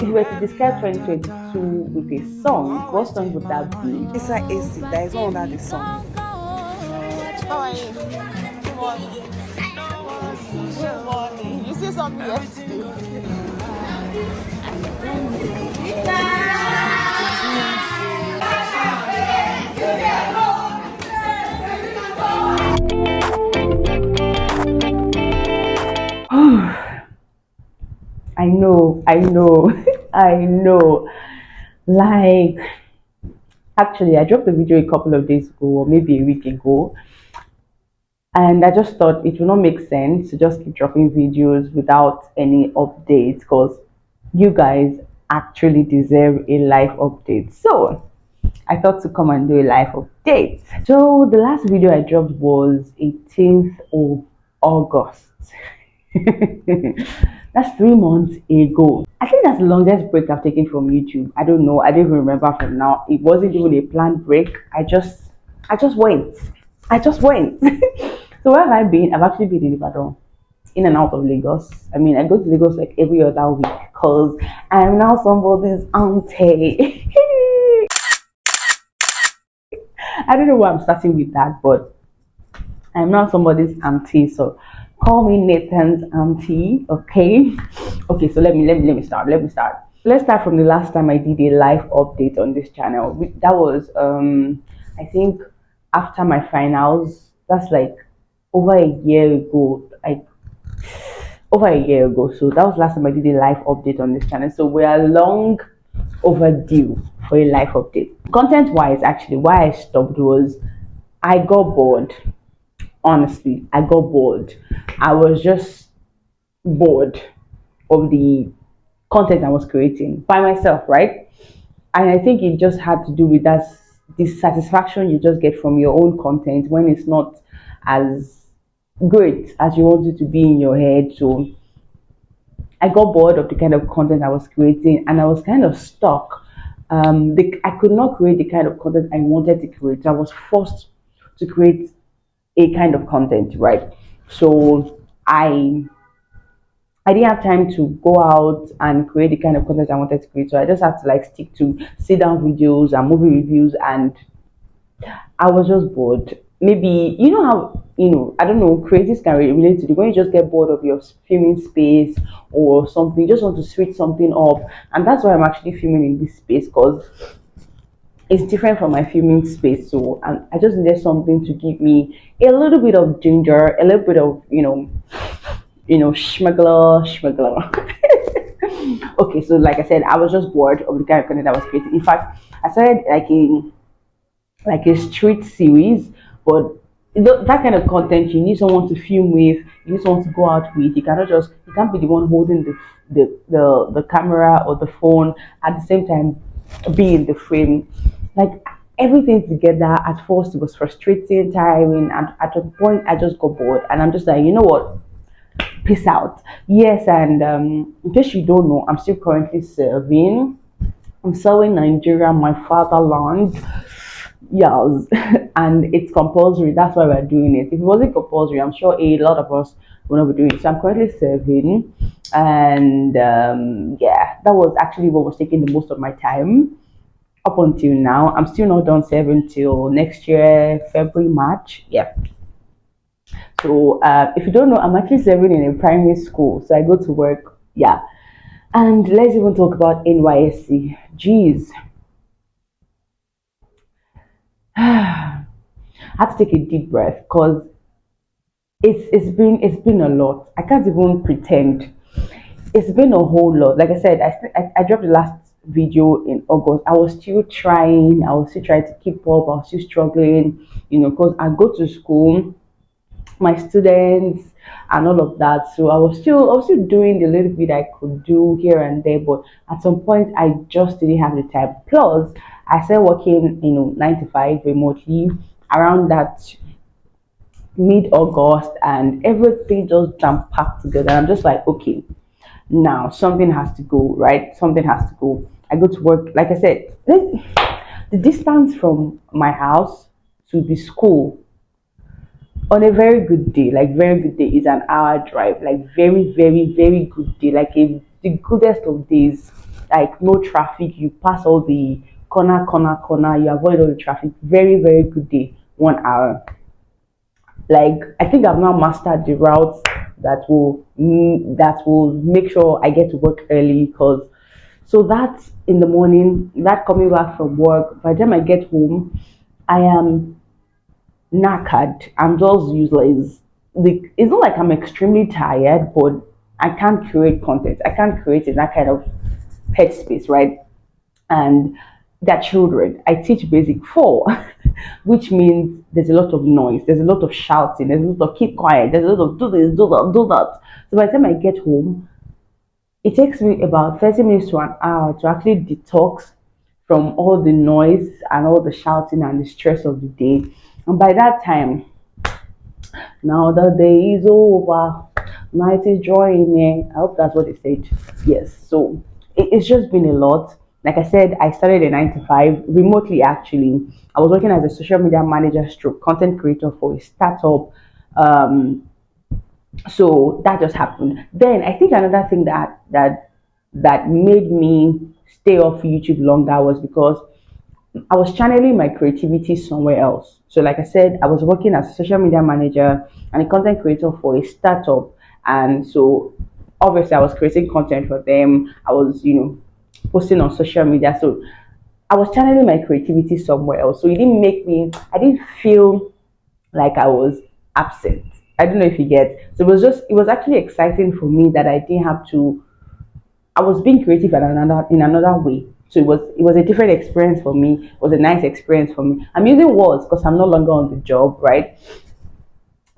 If you were to describe 2022 with a song, what song would that be? Inside AC, there is one under the sun. How are you? Good morning. Good morning. You see something yesterday? I know, I know. Like, actually, I dropped a video a couple of days ago, or maybe a week ago, and I just thought it would not make sense to just keep dropping videos without any updates because you guys actually deserve a live update. So, I thought to come and do a live update. So, the last video I dropped was 18th of August. That's 3 months ago. I think that's the longest break I've taken from YouTube. I don't know. I don't even remember from now. It wasn't even a planned break. I just went. I just went. So where have I been? I've actually been in Ibadan, in and out of Lagos. I mean, I go to Lagos like every other week because I'm now somebody's auntie. I don't know why I'm starting with that, but I'm not somebody's auntie, so call me Nathan's auntie, okay? Okay, so let me start. Let me start. Let's start from the last time I did a live update on this channel. That was I think after my finals. That's like over a year ago. Like over a year ago. So that was last time I did a live update on this channel. So we are long overdue for a live update. Content wise, actually, why I stopped was I got bored. Honestly, I got bored. I was just bored of the content I was creating by myself, right? And I think it just had to do with that dissatisfaction you just get from your own content when it's not as great as you want it to be in your head. So I got bored of the kind of content I was creating and I was kind of stuck. I could not create the kind of content I wanted to create. I was forced to create a kind of content, right? So I didn't have time to go out and create the kind of content I wanted to create. So I just had to like stick to sit down videos and movie reviews, and I was just bored. Maybe you know how I don't know, creatives can relate to it when you just get bored of your filming space or something, you just want to switch something up. And that's why I'm actually filming in this space because it's different from my filming space. So I just needed something to give me a little bit of ginger, a little bit of schmuggler, schmuggler. Okay, so like I said, I was just bored of the kind of content I was creating. In fact, I started like a street series, but that kind of content you need someone to film with, you need someone to go out with. You can't be the one holding the camera or the phone at the same time be in the frame. Like everything together at first it was frustrating, tiring, and at a point I just got bored and I'm just like, you know what? Peace out. Yes, and in case you don't know, I'm still currently serving. I'm serving Nigeria, my fatherland. Yes, and it's compulsory. That's why we're doing it. If it wasn't compulsory, I'm sure a lot of us would not be doing it. So I'm currently serving, and yeah, that was actually what was taking the most of my time up until now. I'm still not done serving till next year, February, March. Yeah. So if you don't know, I'm actually serving in a primary school. So I go to work. Yeah. And let's even talk about NYSC. Jeez. I had to take a deep breath because it's been a lot. I can't even pretend. It's been a whole lot. Like I said, I dropped the last video in August. I was still trying. I was still trying to keep up. I was still struggling. Because I go to school, my students and all of that. So I was still doing the little bit I could do here and there, but at some point I just didn't have the time. Plus, I started working, 9 to 5 remotely around that mid-August, and everything just jam packed together. I'm just like, okay, now something has to go, right? Something has to go. I go to work, like I said, the distance from my house to the school on a very good day, like very good day, is an hour drive. Like very, very, very good day, like the goodest of days. like no traffic. You pass all the corner. You avoid all the traffic. Very, very good day. 1 hour. Like I think I've now mastered the routes that will make sure I get to work early. Because so that in the morning, that coming back from work, by the time I get home, I am knackered. I'm just useless. It's not like I'm extremely tired, but I can't create content. I can't create in that kind of headspace, right? And they're children. I teach basic four, which means there's a lot of noise, there's a lot of shouting, there's a lot of keep quiet, there's a lot of do this, do that, do that. So by the time I get home, it takes me about 30 minutes to an hour to actually detox from all the noise and all the shouting and the stress of the day. And by that time, now the day is over, night is drawing near. I hope that's what they said. Yes. So it's just been a lot. Like I said, I started a 9 to 5 remotely. Actually, I was working as a social media manager, stroke content creator for a startup. Um, so that just happened. Then I think another thing that made me stay off YouTube longer was because I was channeling my creativity somewhere else. So, like I said, I was working as a social media manager and a content creator for a startup. And so, obviously, I was creating content for them. I was, posting on social media. So, I was channeling my creativity somewhere else. So, I didn't feel like I was absent. I don't know if you get. So, it was actually exciting for me that I didn't have to I was being creative in another way. So it was a different experience for me. It was a nice experience for me. I'm using words because I'm no longer on the job, right?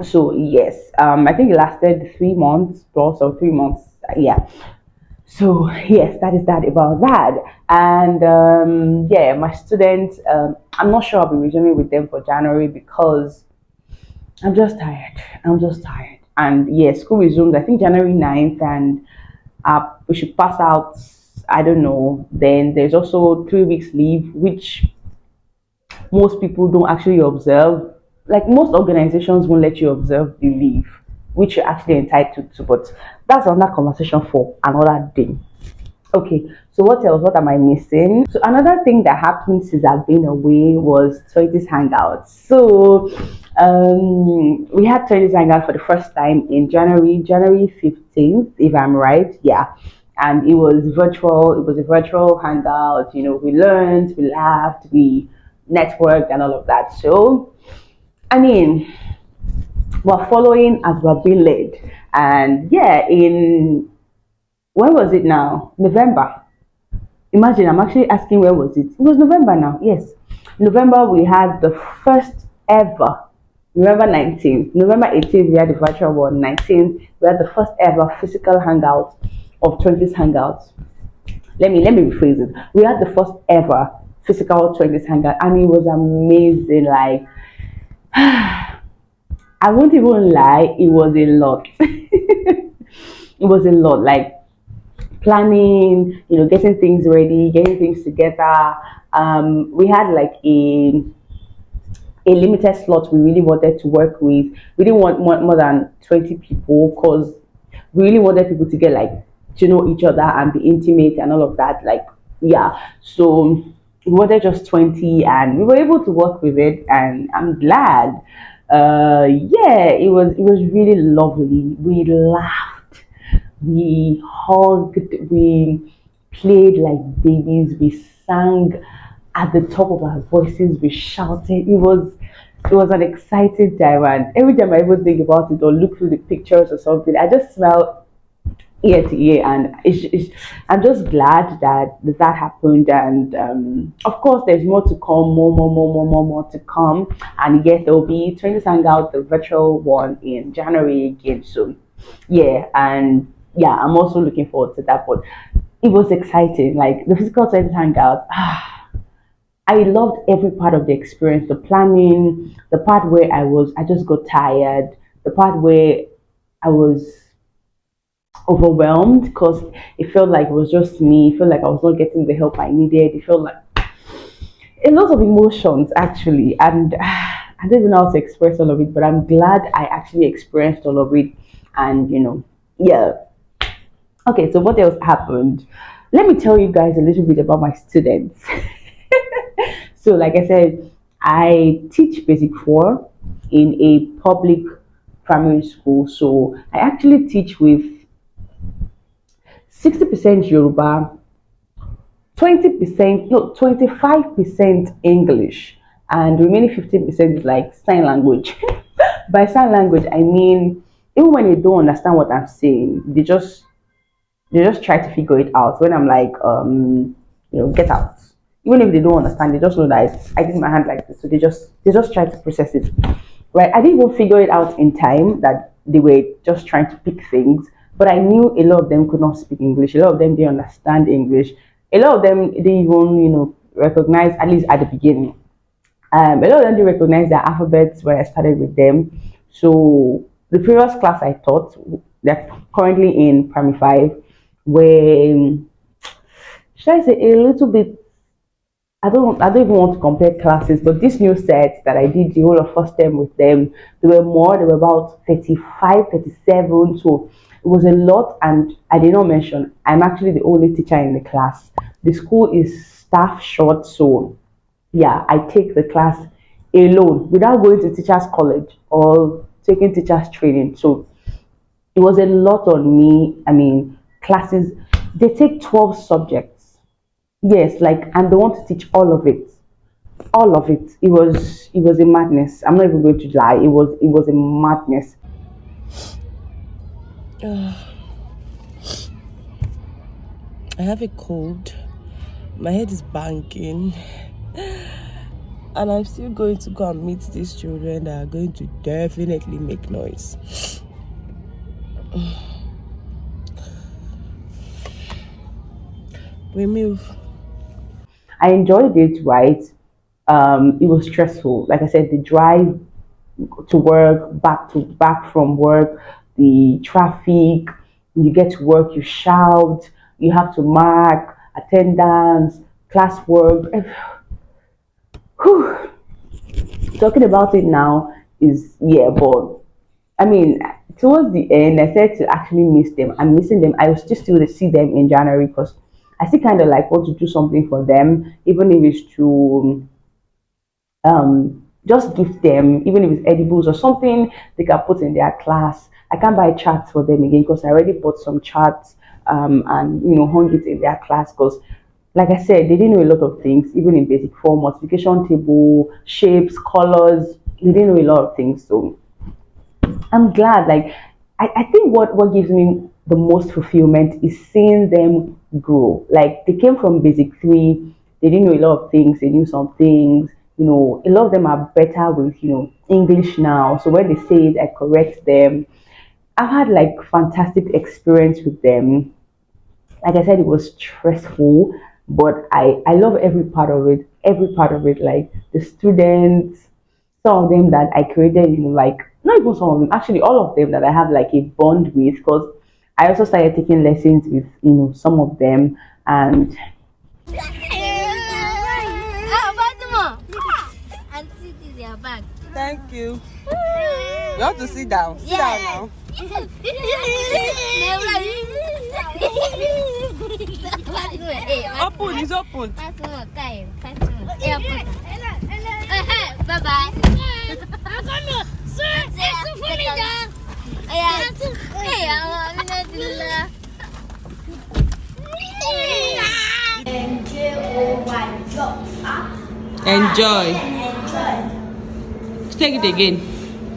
So yes, I think it lasted 3 months plus or 3 months. Yeah. So yes, that is that about that. And yeah, my students. I'm not sure I'll be resuming with them for January because I'm just tired. I'm just tired. And yeah, school resumes. I think January 9th, and we should pass out. I don't know. Then there's also 3 weeks leave, which most people don't actually observe. Like most organizations won't let you observe the leave, which you're actually entitled to. But that's another conversation for another day. Okay, so what else? What am I missing? So another thing that happened since I've been away was 20s Hangouts. So we had 20s Hangout for the first time in January 15th, if I'm right. Yeah. And it was virtual. It was a virtual hangout. We learned, we laughed, we networked, and all of that. So, I mean, we're following as we're being led. And yeah, in when was it now? November. Imagine, I'm actually asking where was it? It was November now. Yes. November, we had the first ever. November 19th. November 18th, we had the virtual one. 19th, we had the first ever physical hangout of 20s Hangouts. Let me rephrase it. We had the first ever physical 20s hangout, and it was amazing. Like, I won't even lie, it was a lot. It was a lot. Like, planning, getting things ready, getting things together. We had like a limited slot we really wanted to work with. We didn't want more than 20 people because we really wanted people to get like to know each other and be intimate and all of that. Like, yeah. So we wanted just 20 and we were able to work with it, and I'm glad. Yeah, it was really lovely. We laughed, we hugged, we played like babies, we sang at the top of our voices, we shouted. It was an exciting time, and every time I even think about it or look through the pictures or something, I just smile ear to ear, and I'm just glad that happened. And of course, there's more to come, more to come. And yes, there will be 20 Hangout, the virtual one in January again soon. Yeah, and yeah, I'm also looking forward to that. But it was exciting, like the physical 20 Hangout. I loved every part of the experience, the planning, the part where I just got tired, the part where I was overwhelmed because it felt like it was just me. It felt like I was not getting the help I needed. It felt like a lot of emotions actually, and I don't even know how to express all of it. But I'm glad I actually experienced all of it, and yeah. Okay, so what else happened? Let me tell you guys a little bit about my students. So, like I said, I teach basic four in a public primary school. So, I actually teach with 60% Yoruba, 20%, no, 25% English, and the remaining 15% is like sign language. By sign language, I mean, even when they don't understand what I'm saying, they just try to figure it out. When I'm like, get out. Even if they don't understand, they just know that I did my hand like this. So they just try to process it. Right. I didn't even figure it out in time that they were just trying to pick things. But I knew a lot of them could not speak English. A lot of them didn't understand English. A lot of them didn't even, recognize, at least at the beginning. A lot of them didn't recognize their alphabets when I started with them. So the previous class I taught, they're currently in primary five, were, should I say, a little bit. I don't even want to compare classes, but this new set that I did the whole of first term with them, there were more. There were about 35, 37. So it was a lot, and I did not mention I'm actually the only teacher in the class. The school is staff short, so yeah, I take the class alone without going to teachers college or taking teachers training. So it was a lot on me. I mean, classes, they take 12 subjects. Yes, like, and they want to teach all of it. All of it. It was a madness. I'm not even going to lie. It was a madness. I have a cold. My head is banging. And I'm still going to go and meet these children that are going to definitely make noise. We move. I enjoyed it, right? It was stressful. Like I said, the drive to work, back from work, the traffic, you get to work, you shout, you have to mark attendance, classwork. Whew. Talking about it now is, yeah, but I mean, towards the end, I said to actually miss them. I'm missing them. I will still see them in January because I still kind of like want to do something for them, even if it's to just give them, even if it's edibles or something they can put in their class. I can't buy charts for them again because I already bought some charts, and hung it in their class because, like I said, they didn't know a lot of things, even in basic form, multiplication table, shapes, colors. They didn't know a lot of things. So I'm glad. Like, I think what gives me the most fulfillment is seeing them grow. Like, they came from basic three, they didn't know a lot of things, they knew some things. A lot of them are better with English now. So when they say it, I correct them. I've had like fantastic experience with them. Like I said, it was stressful, but I love every part of it. Every part of it, like the students, some of them that I created, like not even some of them, actually all of them that I have like a bond with, because I also started taking lessons with some of them, and Thank you. You have to sit down. Sit down now. Open, it's open. Bye bye. Enjoy. Take it again.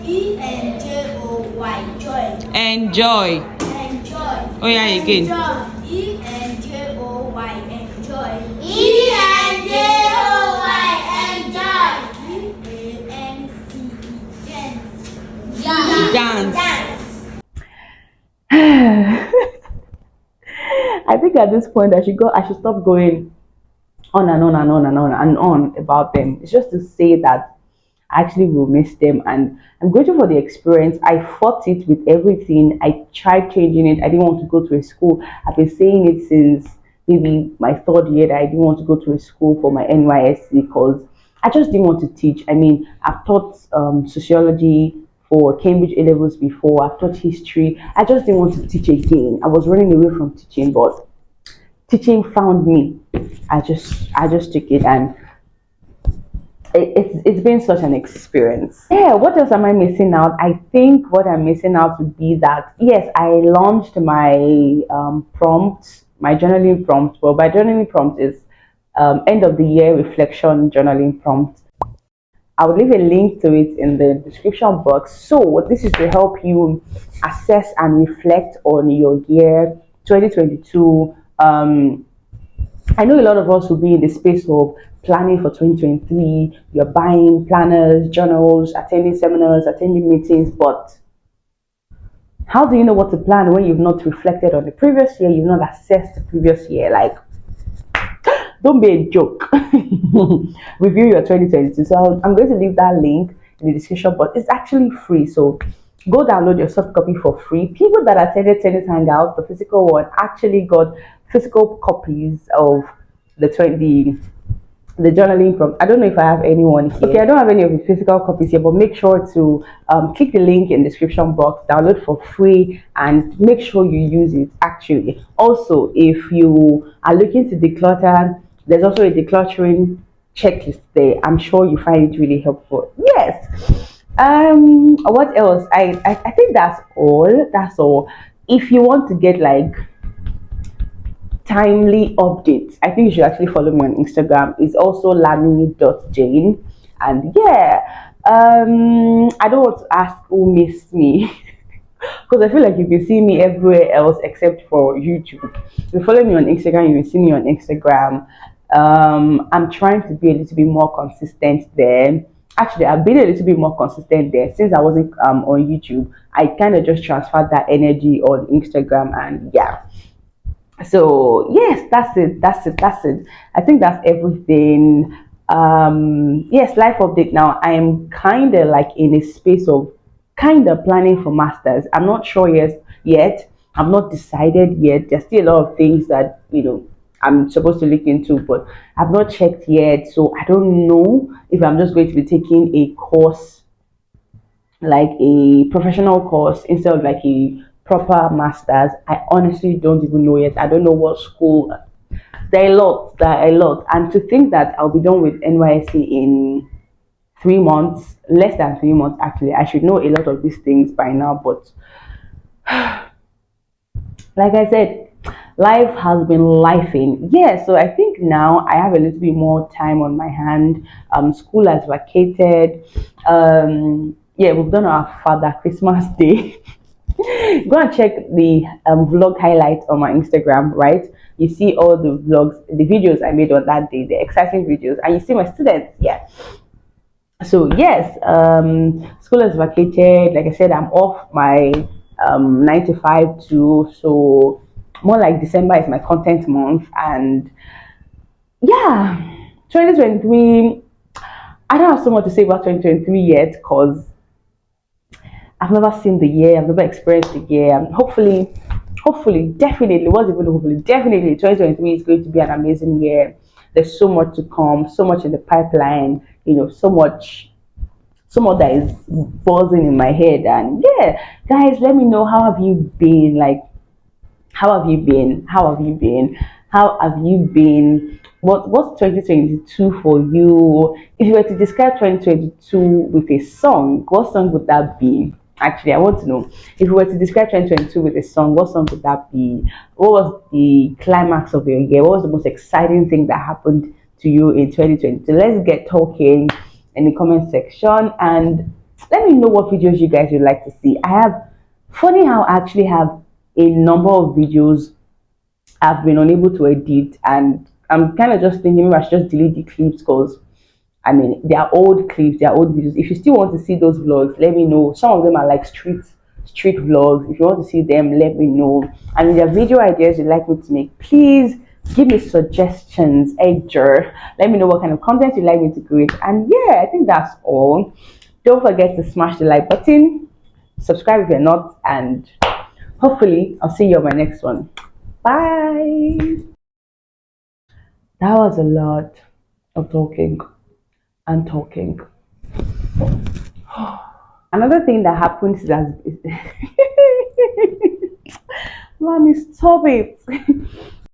E-N-J-O-Y, joy. Enjoy. Enjoy. Oh yeah, again. E-N-J-O-Y, enjoy. E-N-J-O-Y, enjoy. E-A-N-C-E, dance. I think at this point I should stop going on and on and on and on and on about them. It's just to say that I actually will miss them, and I'm grateful for the experience. I fought it with everything. I tried changing it. I didn't want to go to a school. I've been saying it since maybe my third year that I didn't want to go to a school for my NYSC because I just didn't want to teach. I mean, I've taught sociology for Cambridge A levels before. I've taught history. I just didn't want to teach again. I was running away from teaching, but teaching found me, I just took it, and it's been such an experience. Yeah, what else am I missing out? I think what I'm missing out would be that, yes, I launched my prompt, my journaling prompt. Well, my journaling prompt is end of the year reflection journaling prompt. I will leave a link to it in the description box. So this is to help you assess and reflect on your year 2022. I know a lot of us will be in the space of planning for 2023. You're buying planners, journals, attending seminars, attending meetings, but how do you know what to plan when you've not reflected on the previous year? You've not assessed the previous year. Like, don't be a joke. Review your 2022. So I'm going to leave that link in the description, but it's actually free. So go download your soft copy for free. People that attended Tennis Hangout, the physical one, actually got physical copies of the journaling prompt. I don't know if I have anyone here. Okay, I don't have any of the physical copies here, but make sure to click the link in the description box, download for free, and make sure you use it. Actually, also, if you are looking to declutter, there's also a decluttering checklist there. I'm sure you find it really helpful. Yes. What else? I think that's all. That's all. If you want to get like timely updates, I think you should actually follow me on Instagram. It's also lami.jane. And yeah, I don't want to ask who missed me because I feel like you can see me everywhere else except for YouTube. If you follow me on Instagram, you will see me on Instagram. I'm trying to be a little bit more consistent there. Actually, I've been a little bit more consistent there since I wasn't on YouTube. I kind of just transferred that energy on Instagram, and yeah, so yes, that's it. I think that's everything. Yes, life update. Now I am kind of like in a space of kind of planning for masters. I'm not sure yet. I'm not decided yet. There's still a lot of things that I'm supposed to look into, but I've not checked yet, so I don't know if I'm just going to be taking a course, like a professional course, instead of like a proper master's. I honestly don't even know yet. I don't know what school. There are a lot, and to think that I'll be done with NYSC in 3 months, less than 3 months actually. I should know a lot of these things by now, but like I said, life has been lifing. Yeah, so I think now I have a little bit more time on my hand. School has vacated. Yeah, we've done our Father Christmas Day. Go and check the vlog highlights on my Instagram, right? You see all the vlogs, the videos I made on that day, the exciting videos, and you see my students. Yeah, so yes, school is vacated. Like I said, I'm off my 9 to 5 too, so more like December is my content month. And yeah, 2023, I don't have so much to say about 2023 yet because I've never seen the year, I've never experienced the year. And hopefully, definitely, what's even hopefully, definitely 2023 is going to be an amazing year. There's so much to come, so much in the pipeline, so much that is buzzing in my head. And yeah, guys, let me know, how have you been? Like, how have you been? How have you been? How have you been? What's 2022 for you? If you were to describe 2022 with a song, what song would that be? Actually, I want to know. If you were to describe 2022 with a song, what song would that be? What was the climax of your year? What was the most exciting thing that happened to you in 2022? Let's get talking in the comment section, and let me know what videos you guys would like to see. I have, funny how I actually have a number of videos I've been unable to edit, and I'm kind of just thinking maybe I should just delete the clips because I mean they are old clips, they are old videos. If you still want to see those vlogs, let me know. Some of them are like street vlogs. If you want to see them, let me know. And if there are video ideas you'd like me to make, please give me suggestions. Edger. Let me know what kind of content you'd like me to create. And yeah, I think that's all. Don't forget to smash the like button, subscribe if you're not, and hopefully I'll see you on my next one. Bye. That was a lot of talking and talking. Another thing that happens is that mommy, stop it.